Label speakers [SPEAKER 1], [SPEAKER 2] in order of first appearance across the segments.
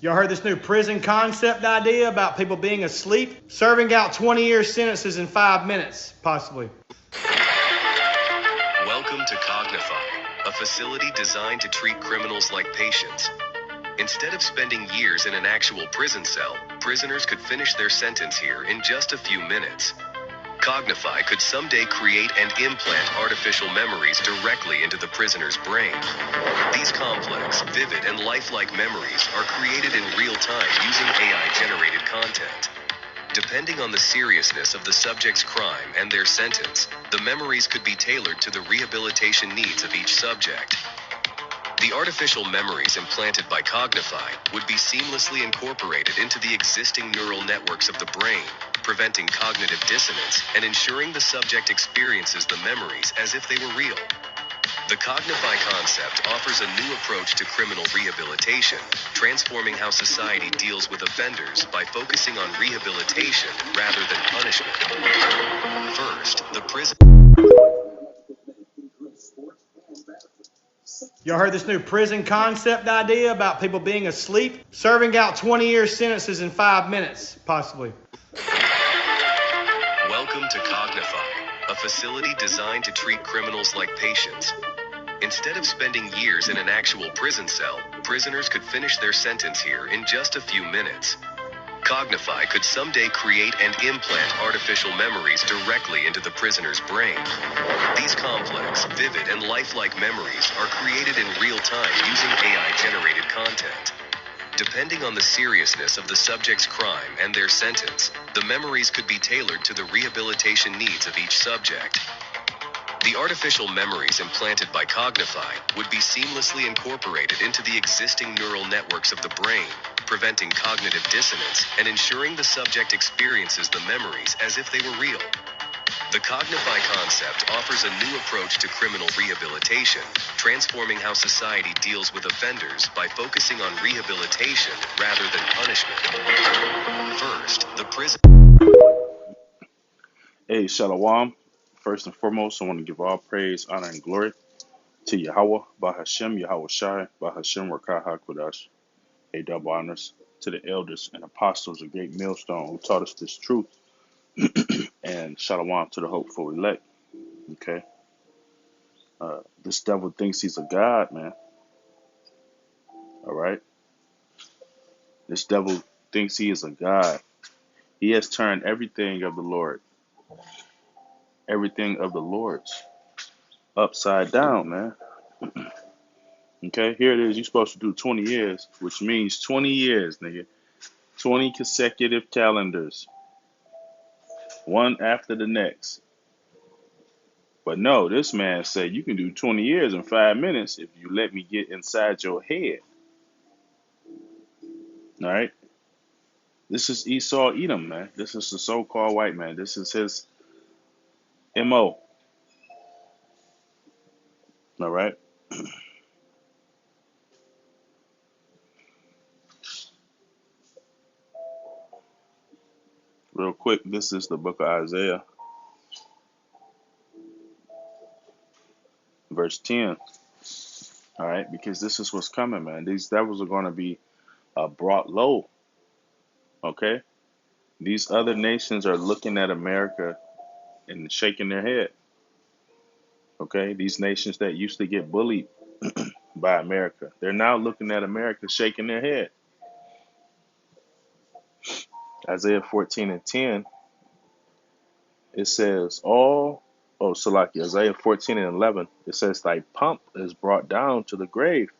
[SPEAKER 1] Y'all heard this new prison concept idea about people being asleep? Serving out 20-year sentences in 5 minutes, possibly.
[SPEAKER 2] Welcome to Cognify, a facility designed to treat criminals like patients. Instead of spending years in an actual prison cell, prisoners could finish their sentence here in just a few minutes. Cognify could someday create and implant artificial memories directly into the prisoner's brain. These complex, vivid, and lifelike memories are created in real time using AI-generated content. Depending on the seriousness of the subject's crime and their sentence, the memories could be tailored to the rehabilitation needs of each subject. The artificial memories implanted by Cognify would be seamlessly incorporated into the existing neural networks of the brain, preventing cognitive dissonance and ensuring the subject experiences the memories as if they were real. The Cognify concept offers a new approach to criminal rehabilitation, transforming how society deals with offenders by focusing on rehabilitation rather than punishment. First, the prison.
[SPEAKER 1] Y'all heard this new prison concept idea about people being asleep? Serving out 20-year sentences in 5 minutes, possibly.
[SPEAKER 2] Welcome to Cognify, a facility designed to treat criminals like patients. Instead of spending years in an actual prison cell, prisoners could finish their sentence here in just a few minutes. Cognify could someday create and implant artificial memories directly into the prisoner's brain. These complex, vivid, and lifelike memories are created in real time using AI-generated content. Depending on the seriousness of the subject's crime and their sentence, the memories could be tailored to the rehabilitation needs of each subject. The artificial memories implanted by Cognify would be seamlessly incorporated into the existing neural networks of the brain, preventing cognitive dissonance and ensuring the subject experiences the memories as if they were real. The Cognify concept offers a new approach to criminal rehabilitation, transforming how society deals with offenders by focusing on rehabilitation rather than punishment. First, the prison.
[SPEAKER 3] Hey, Shalom. First and foremost, I want to give all praise, honor, and glory to Yahweh, Bahashem, Yahweh Shai, Bahashem, Rakah HaKodash. A double honors to the elders and apostles of Great Millstone who taught us this truth, and Shalom to the hopeful elect. Okay, this devil thinks he's a god, man. All right, this devil thinks he is a god. He has turned everything of the Lord, everything of the Lord's, upside down, man. Okay, here it is. You're supposed to do 20 years, which means 20 years, nigga. 20 consecutive calendars, one after the next. But no, this man said you can do 20 years in 5 minutes if you let me get inside your head. All right? This is Esau Edom, man. This is the so-called white man. This is his MO. All right? Real quick, this is the book of Isaiah, verse 10. All right? Because this is what's coming, man. These devils are going to be brought low. Okay? These other nations are looking at America and shaking their head. Okay? These nations that used to get bullied by America, they're now looking at America shaking their head. Isaiah 14 and 10, it says, Isaiah 14 and 11, it says, thy pomp is brought down to the grave,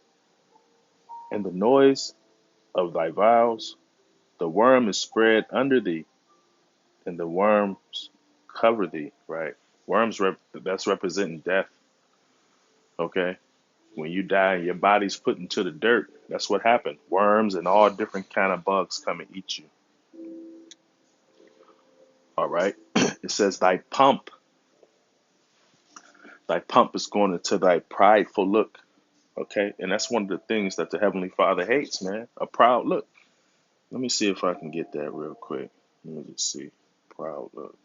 [SPEAKER 3] and the noise of thy vows, the worm is spread under thee, and the worms cover thee, right? Worms, that's representing death, okay? When you die and your body's put into the dirt, that's what happened. Worms and all different kind of bugs come and eat you. All right? It says, thy pomp is going into thy prideful look. Okay? And that's one of the things that the Heavenly Father hates, man. A proud look. Let me see if I can get that real quick. Let me just see. Proud look.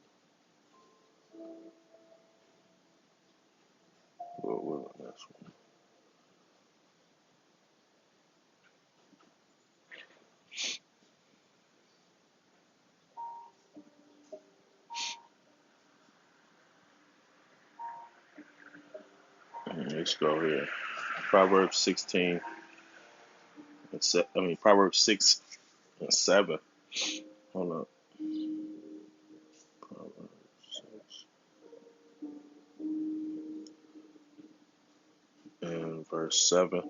[SPEAKER 3] Let's go here. Proverbs 16 Proverbs 6 and 7. Hold up. Proverbs 6 and verse 7.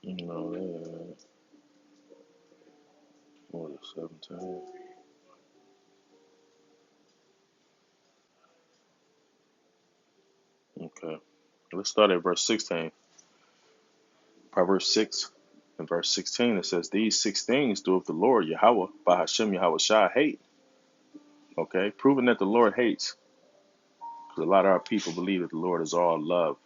[SPEAKER 3] No, what is 17? Okay. Let's start at verse 16. Proverbs 6 and verse 16. It says, "These 6 things doeth the Lord Yahweh by Hashem Yahweh Shai hate." Okay. Proving that the Lord hates. Because a lot of our people believe that the Lord is all love,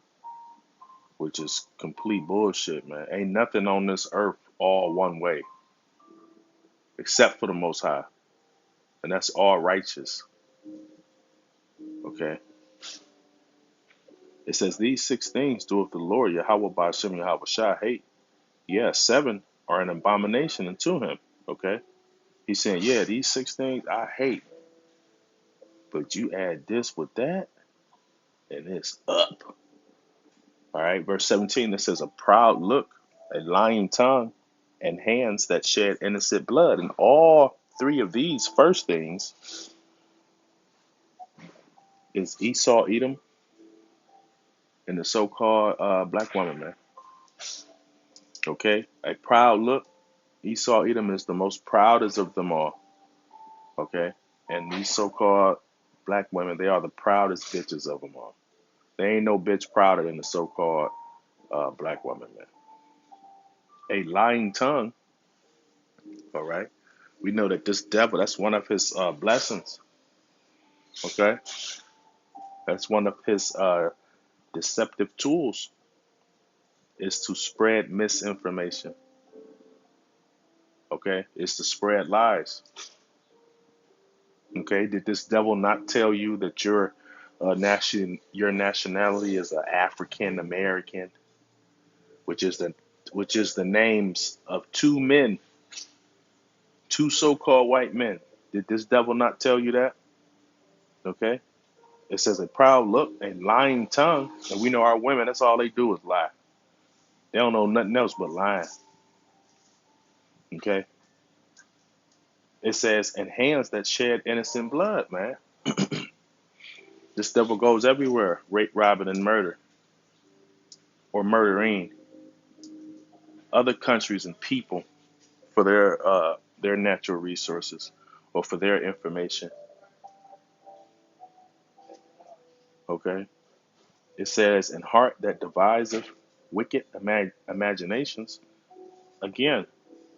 [SPEAKER 3] which is complete bullshit, man. Ain't nothing on this earth all one way, except for the Most High. And that's all righteous. Okay. It says, "These 6 things doeth the Lord Yahweh by Hashem Yahweh Shai hate." Yeah, 7 are an abomination unto him. Okay. He's saying, yeah, these 6 things I hate. But you add this with that, and it's up. All right. Verse 17, it says, "A proud look, a lying tongue, and hands that shed innocent blood." And all 3 of these first things is Esau, Edom, and the so-called black woman, man. Okay. A proud look. Esau, Edom is the most proudest of them all. Okay. And these so-called black women, they are the proudest bitches of them all. There ain't no bitch prouder than the so-called black woman, man. A lying tongue. All right. We know that this devil, that's one of his blessings. Okay. That's one of his deceptive tools, is to spread misinformation. Okay. It's to spread lies. Okay. Did this devil not tell you that your nationality is an African American, which is the names of 2 men, 2 so-called white men? Did this devil not tell you that? Okay. It says a proud look, a lying tongue. And we know our women, that's all they do is lie. They don't know nothing else but lying. Okay. It says, and hands that shed innocent blood, man. This devil goes everywhere, rape, robbing, and murder, or murdering other countries and people for their natural resources or for their information. Okay. It says, and heart that deviseth wicked imaginations. Again,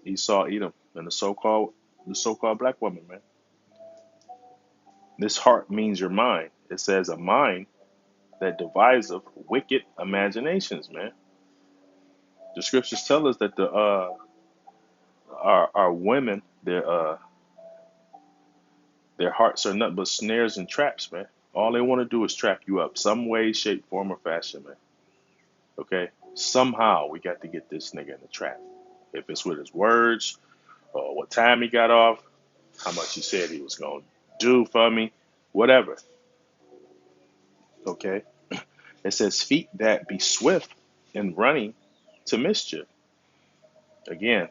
[SPEAKER 3] Esau, Edom, and the so-called black woman, man. This heart means your mind. It says a mind that deviseth wicked imaginations, man. The scriptures tell us that our women, their hearts are nothing but snares and traps, man. All they want to do is trap you up, some way, shape, form, or fashion, man. Okay. Somehow we got to get this nigga in the trap. If it's with his words, or what time he got off, how much he said he was going to do for me, whatever. Okay. It says feet that be swift in running to mischief. Again,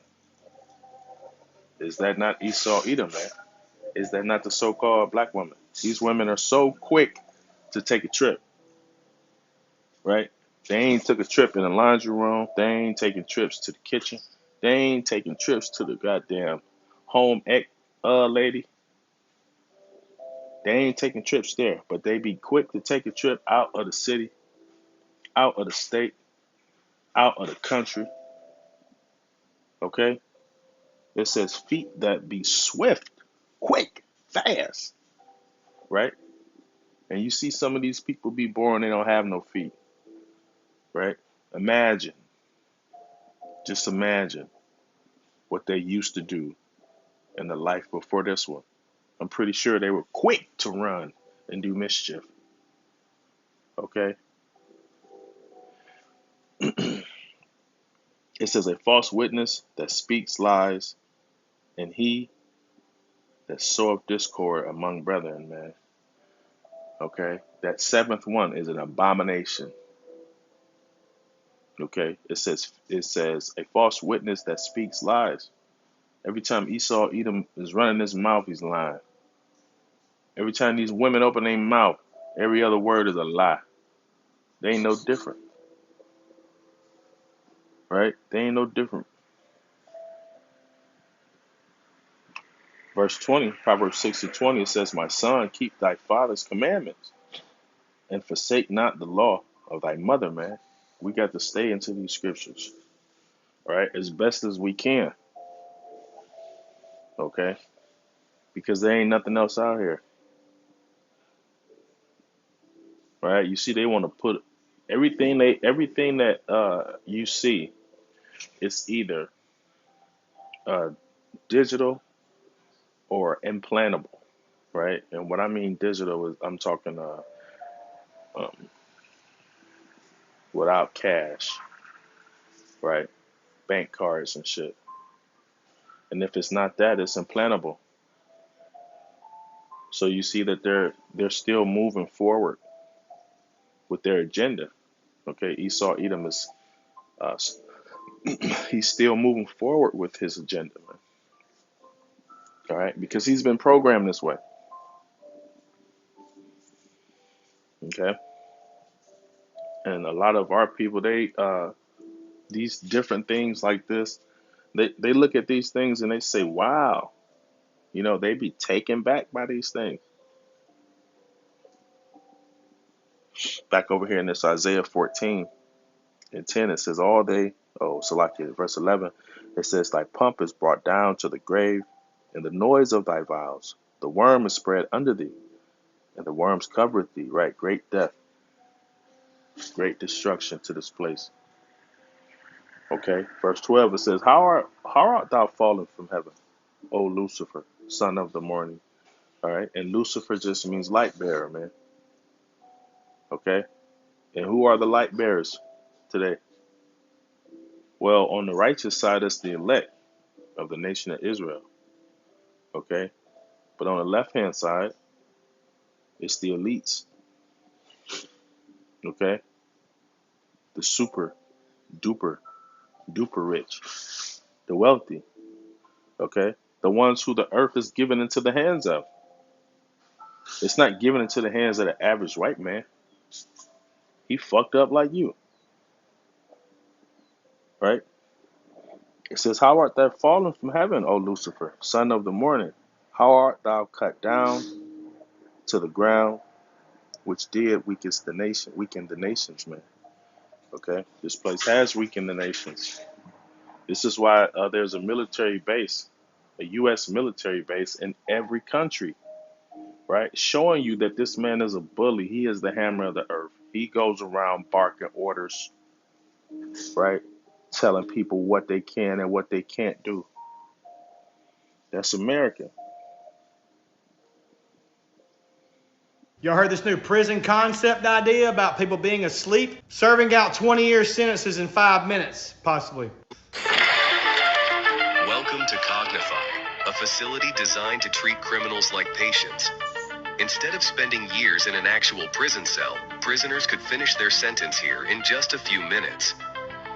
[SPEAKER 3] is that not Esau, Edom, man? Is that not the so-called black woman? These women are so quick to take a trip, right? They ain't took a trip in the laundry room. They ain't taking trips to the kitchen. They ain't taking trips to the goddamn home ec lady. They ain't taking trips there, but they be quick to take a trip out of the city, out of the state, out of the country. Okay? It says feet that be swift, quick, fast, right? And you see some of these people be born, they don't have no feet, right? Imagine, just imagine what they used to do in the life before this one. I'm pretty sure they were quick to run and do mischief, okay? It says a false witness that speaks lies, and he that soweth discord among brethren, man. Okay, that seventh one is an abomination. Okay, it says a false witness that speaks lies. Every time Esau Edom is running his mouth, he's lying. Every time these women open their mouth, every other word is a lie. They ain't no different, right? They ain't no different. Verse 20, Proverbs 6:20, it says, my son, keep thy father's commandments and forsake not the law of thy mother, man. We got to stay into these scriptures, right, as best as we can, okay? Because there ain't nothing else out here, right? You see, they want to put everything that you see, it's either digital or implantable, right? And what I mean digital is I'm talking um, without cash, right? Bank cards and shit. And if it's not that, it's implantable. So you see that they're still moving forward with their agenda. Okay, Esau Edom is uh, he's still moving forward with his agenda, man. All right, because he's been programmed this way. Okay, and a lot of our people, they these different things like this, they look at these things and they say, wow, they be taken back by these things. Back over here in this Isaiah 14:10, it says, verse 11, it says, thy pomp is brought down to the grave, and the noise of thy vows. The worm is spread under thee, and the worms covereth thee, right? Great death, great destruction to this place. Okay, verse 12, it says, how art thou fallen from heaven, O Lucifer, son of the morning? All right, and Lucifer just means light bearer, man. Okay, and who are the light bearers today? Well, on the righteous side, it's the elect of the nation of Israel. Okay, but on the left-hand side, it's the elites. Okay, the super duper rich, the wealthy. Okay, the ones who the earth is given into the hands of. It's not given into the hands of the average white man. He fucked up like you, right? It says, how art thou fallen from heaven, O Lucifer, son of the morning? How art thou cut down to the ground, which did weaken the nations, man. Okay, this place has weakened the nations. This is why there's a military base, a U.S. military base in every country, right? Showing you that this man is a bully. He is the hammer of the earth. He goes around barking orders, right? Telling people what they can and what they can't do. That's America.
[SPEAKER 1] Y'all heard this new prison concept idea about people being asleep? Serving out 20-year sentences in 5 minutes, possibly.
[SPEAKER 2] Welcome to Cognify, a facility designed to treat criminals like patients. Instead of spending years in an actual prison cell, prisoners could finish their sentence here in just a few minutes.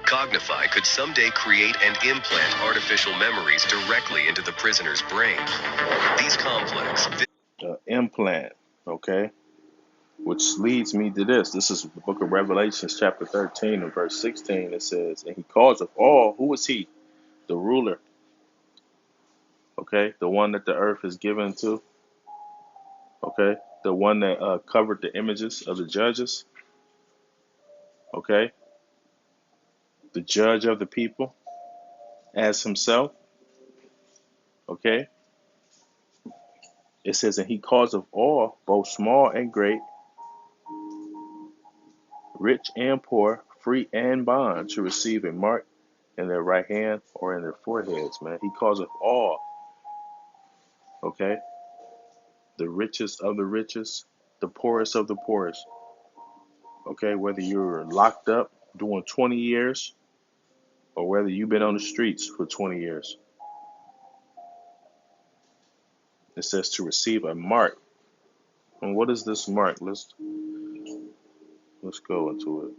[SPEAKER 2] Cognify could someday create and implant artificial memories directly into the prisoner's brain. These complex
[SPEAKER 3] Implant, okay? Which leads me to this. This is the book of Revelations, chapter 13 and verse 16. It says, and he calls of all, who is he? The ruler, okay? The one that the earth is given to, okay? The one that covered the images of the judges, okay? The judge of the people as himself, okay? It says, and he calls of all, both small and great, rich and poor, free and bond, to receive a mark in their right hand or in their foreheads, man. He calls of all, okay? The richest of the richest, the poorest of the poorest, okay? Whether you're locked up doing 20 years or whether you've been on the streets for 20 years. It says to receive a mark. And what is this mark? Let's go into it.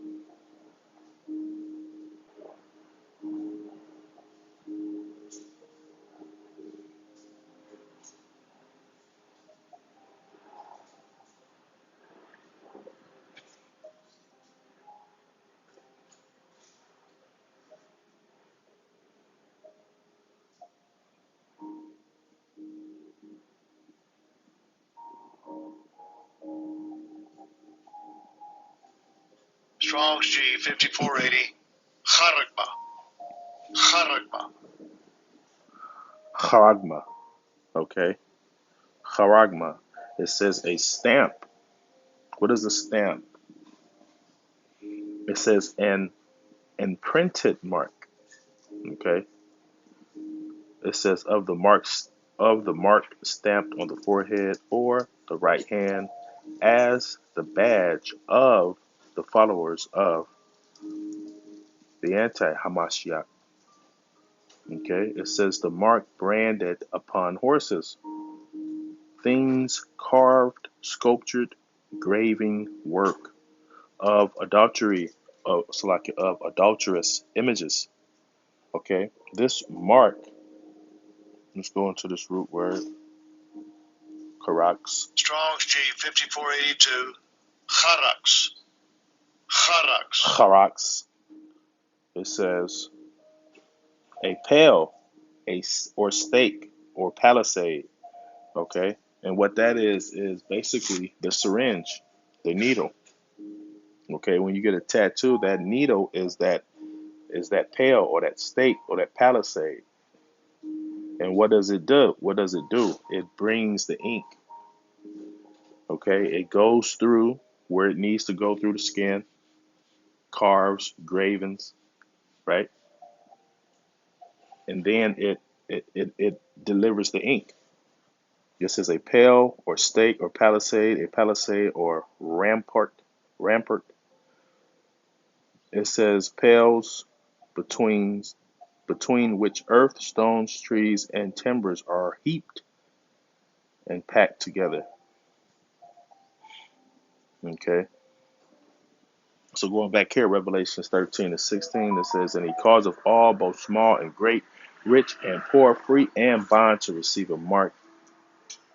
[SPEAKER 4] Strong's G 5480. Charagma. Charagma.
[SPEAKER 3] Charagma. Okay. Charagma. It says a stamp. What is a stamp? It says an imprinted mark. Okay. It says of the mark stamped on the forehead or the right hand as the badge of the followers of the anti-Hamashiach. Okay. It says the mark branded upon horses. Things carved, sculptured, graving work of adultery, of adulterous images. Okay, this mark. Let's go into this root word, karax.
[SPEAKER 4] Strong's G 5482. Charax. Charax.
[SPEAKER 3] Karax. It says a pale, or stake or palisade. Okay, and what that is basically the syringe, the needle. Okay, when you get a tattoo, that needle is that pale or that stake or that palisade. And what does it do? What does it do? It brings the ink. Okay, it goes through where it needs to go through the skin, carves, gravings, right? And then it delivers the ink. This is a pale or stake or palisade, a palisade or rampart. It says pales between which earth, stones, trees, and timbers are heaped and packed together. Okay. So going back here, Revelations 13-16, it says, and he caused of all, both small and great, rich and poor, free and bond, to receive a mark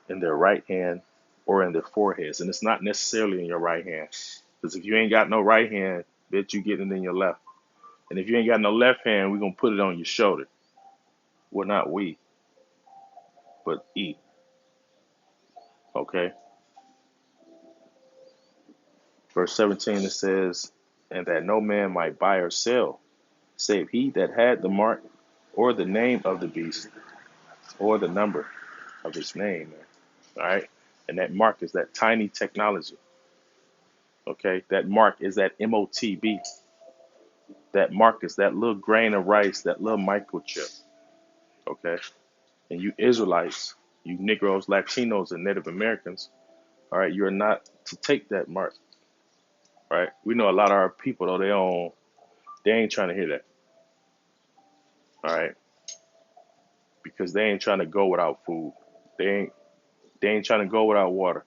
[SPEAKER 3] in their right hand or in their foreheads. And it's not necessarily in your right hand. Because if you ain't got no right hand, bet you get it in your left. And if you ain't got no left hand, we're going to put it on your shoulder. Well, not we, but E. Okay. Verse 17, it says, and that no man might buy or sell, save he that had the mark or the name of the beast or the number of his name. All right. And that mark is that tiny technology. Okay. That mark is that MOTB. That mark is that little grain of rice, that little microchip. Okay. And you Israelites, you Negroes, Latinos, and Native Americans, all right, you're not to take that mark. Right. We know a lot of our people, though, they ain't trying to hear that. All right. Because they ain't trying to go without food. They ain't trying to go without water.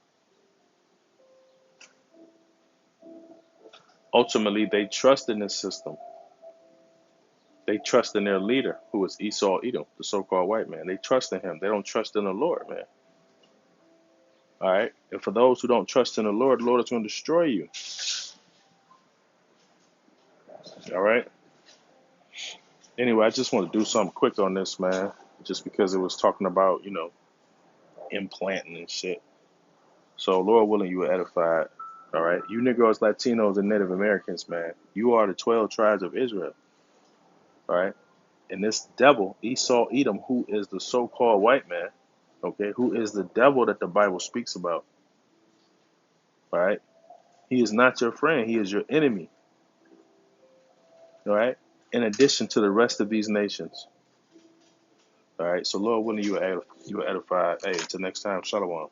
[SPEAKER 3] Ultimately, they trust in this system. They trust in their leader, who is Esau Edom, the so-called white man. They trust in him. They don't trust in the Lord, man. All right. And for those who don't trust in the Lord is going to destroy you. All right. Anyway, I just want to do something quick on this, man, just because it was talking about, implanting and shit. So, Lord willing, you were edified. All right. You Negroes, Latinos, and Native Americans, man, you are the 12 tribes of Israel. All right. And this devil, Esau Edom, who is the so-called white man, okay, who is the devil that the Bible speaks about. All right. He is not your friend. He is your enemy. All right. In addition to the rest of these nations. All right. So, Lord willing, you are edified. Hey, until next time, Shalom.